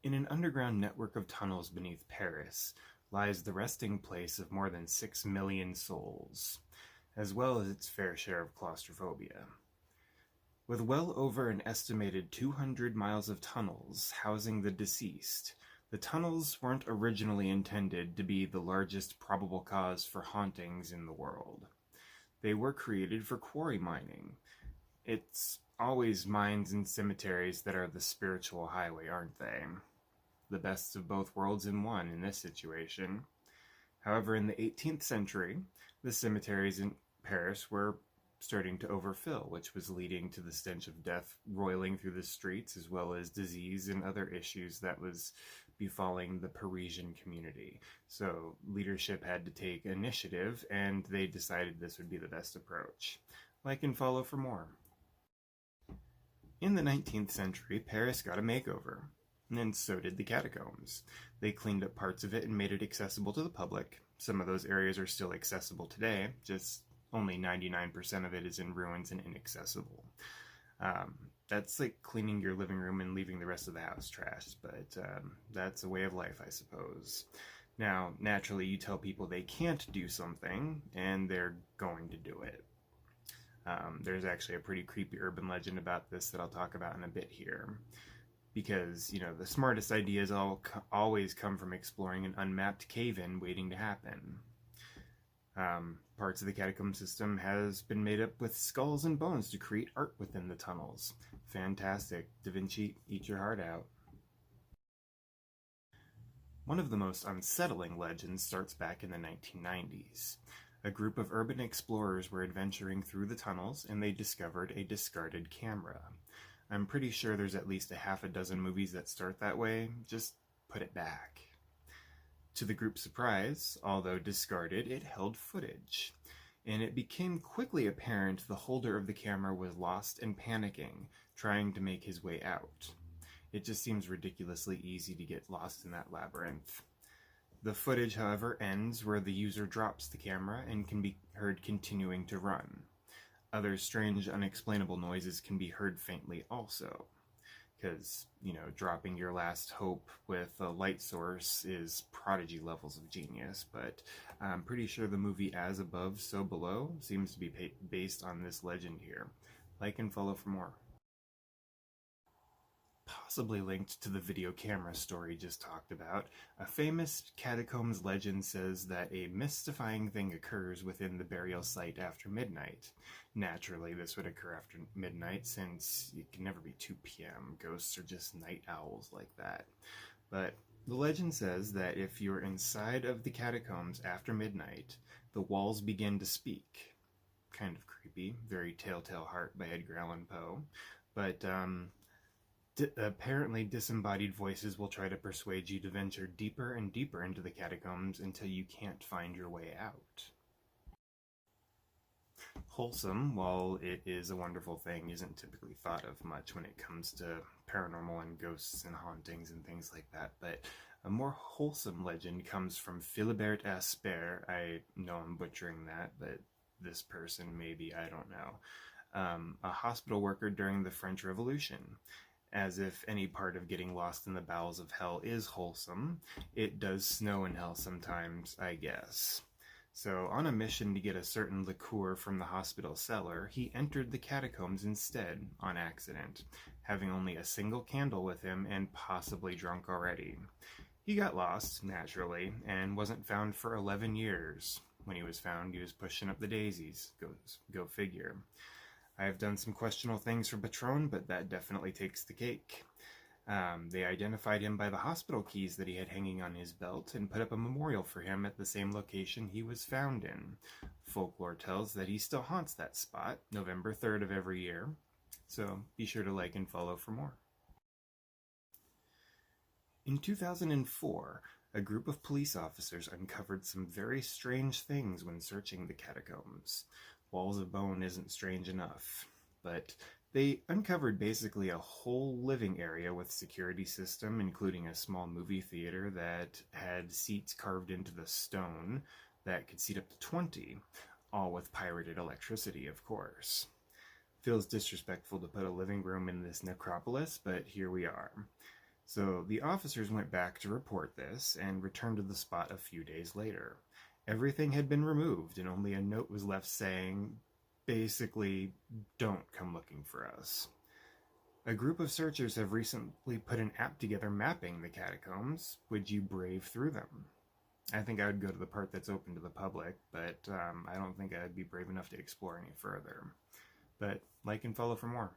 In an underground network of tunnels beneath Paris lies the resting place of more than 6 million souls, as well as its fair share of claustrophobia. With well over an estimated 200 miles of tunnels housing the deceased, the tunnels weren't originally intended to be the largest probable cause for hauntings in the world. They were created for quarry mining. It's always mines and cemeteries that are the spiritual highway, aren't they? The best of both worlds in one in this situation. However, in the 18th century, the cemeteries in Paris were starting to overfill, which was leading to the stench of death roiling through the streets, as well as disease and other issues that was befalling the Parisian community. So leadership had to take initiative, and they decided this would be the best approach. Like and follow for more. In the 19th century, Paris got a makeover, and so did the Catacombs. They cleaned up parts of it and made it accessible to the public. Some of those areas are still accessible today, just only 99% of it is in ruins and inaccessible. That's like cleaning your living room and leaving the rest of the house trashed, but that's a way of life, I suppose. Now, naturally, you tell people they can't do something, and they're going to do it. There's actually a pretty creepy urban legend about this that I'll talk about in a bit here. Because, the smartest ideas always come from exploring an unmapped cave-in waiting to happen. Parts of the catacomb system has been made up with skulls and bones to create art within the tunnels. Fantastic. Da Vinci, eat your heart out. One of the most unsettling legends starts back in the 1990s. A group of urban explorers were adventuring through the tunnels, and they discovered a discarded camera. I'm pretty sure there's at least a half a dozen movies that start that way. Just put it back. To the group's surprise, although discarded, it held footage. And it became quickly apparent the holder of the camera was lost and panicking, trying to make his way out. It just seems ridiculously easy to get lost in that labyrinth. The footage, however, ends where the user drops the camera and can be heard continuing to run. Other strange, unexplainable noises can be heard faintly also. Because, dropping your last hope with a light source is prodigy levels of genius, but I'm pretty sure the movie As Above, So Below seems to be based on this legend here. Like and follow for more. Possibly linked to the video camera story just talked about, a famous catacombs legend says that a mystifying thing occurs within the burial site after midnight. Naturally, this would occur after midnight since it can never be 2 p.m. Ghosts are just night owls like that. But the legend says that if you're inside of the catacombs after midnight, the walls begin to speak. Kind of creepy, very Telltale Heart by Edgar Allan Poe. But, apparently disembodied voices will try to persuade you to venture deeper and deeper into the catacombs until you can't find your way out. Wholesome, while it is a wonderful thing, isn't typically thought of much when it comes to paranormal and ghosts and hauntings and things like that, but a more wholesome legend comes from Philibert Asper. I know I'm butchering that, but this person maybe, I don't know. A hospital worker during the French Revolution. As if any part of getting lost in the bowels of hell is wholesome, it does snow in hell sometimes, I guess. So, on a mission to get a certain liqueur from the hospital cellar, he entered the catacombs instead, on accident, having only a single candle with him and possibly drunk already. He got lost, naturally, and wasn't found for 11 years. When he was found, he was pushing up the daisies. Go figure. I have done some questionable things for Patron, but that definitely takes the cake. They identified him by the hospital keys that he had hanging on his belt and put up a memorial for him at the same location he was found in. Folklore tells that he still haunts that spot, November 3rd of every year, so be sure to like and follow for more. In 2004, a group of police officers uncovered some very strange things when searching the catacombs. Walls of Bone isn't strange enough, but they uncovered basically a whole living area with security system, including a small movie theater that had seats carved into the stone that could seat up to 20, all with pirated electricity, of course. Feels disrespectful to put a living room in this necropolis, but here we are. So the officers went back to report this and returned to the spot a few days later. Everything had been removed, and only a note was left saying, basically, don't come looking for us. A group of searchers have recently put an app together mapping the catacombs. Would you brave through them? I think I would go to the part that's open to the public, but I don't think I'd be brave enough to explore any further. But like and follow for more.